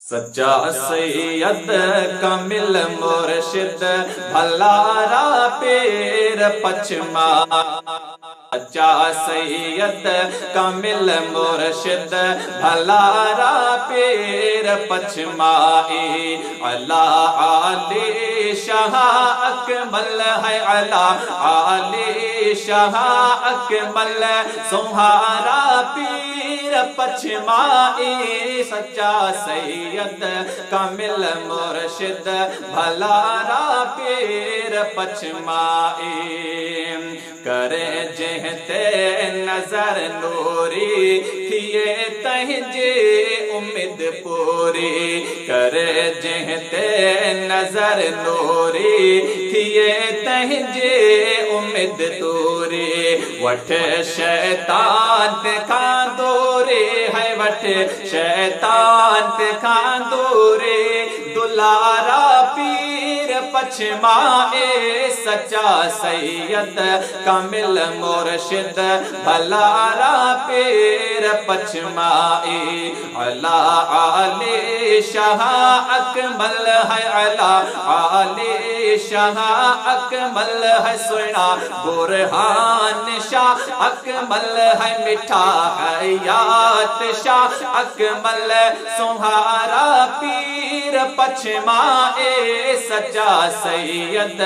सच्चा सैयद कामिल मुर्शिद भलारा पेर पचमा। सच्चा सैयद कामिल मुर्शिद भलारा पेर पचमाए। अला आले शाह अकमल है, अला आले शाह अकमल सुहारा पीर पचमाए। सच्चा सैयद कामिल मुर्शिद भलारा पेर पचमाए। करे जहते नजर नूरी थिए तहजे उम्मीद पूरी। करे जहते नजर नूरी थिए तहजे उम्मीद दूरी। वठ शैतान खा दूरे है, वठ शैतान खा दूरे दुलारा पीर पचमाए। सच्चा सैयद कामिल मुर्शिद भलारा पेर पचमाए। अला आले शाह अकमल है, अला आले शाह अकमल है सुना बुरहान शाह अकमल है। मिठा हयात शाह अकमल सुहारा पीर पचमाए। सच्चा सैयद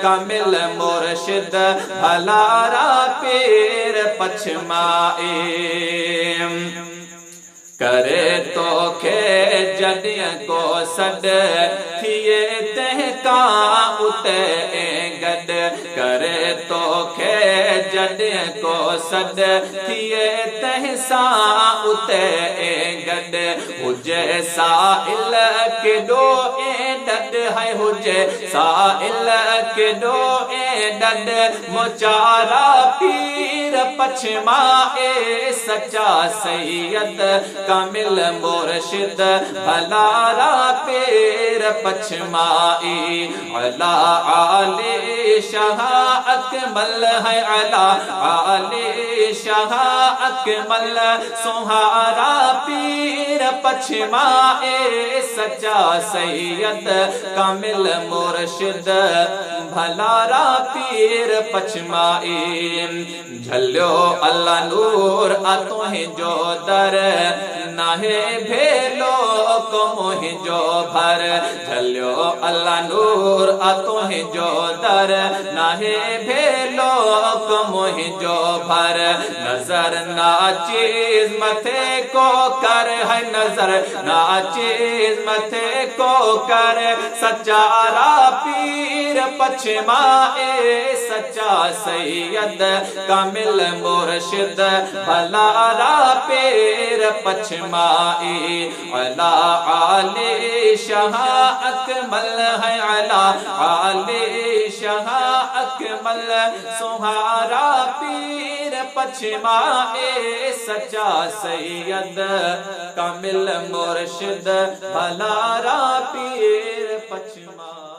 कामिल मुर्शिद भलारा पेर पचमाए। करे तो के जदिया को सद थिए तहका उते गद। करे तो के जदिया को सद थिए तहसा उते गद। हुजे साइल के दो डद है, हुजे साइल के दो डद मोचारा पीर पचमाए। सच्चा सैयद कामिल मुर्शिद भलारा पेर पचमाए। अला आले शाह अकमल है, अला आले शाह अकमल सुहारा पीर पचमाए। सच्चा सैयद कामिल मुर्शिद भलारा पीर पचमाए। झल्यो अल्लाह नूर आतो है जो दर नाहे भेलो को मोहि जो भर। झल्यो अल्लाह नूर आतो है जो दर नाहे भेलो को मोहि जो भर। नजर ना चीज मथे को कर है, नजर ना चीज मथे को कर सच्चारा पीर पचमाए। सच्चा सैयद कामिल मुर्शिद भलारा पेर पचमाए। अला आले शाह अकमल है, अला आले शाह अकमल सुहारा पीर पचमाए। सच्चा सैयद कामिल मुर्शिद भलारा पीर पचमाए।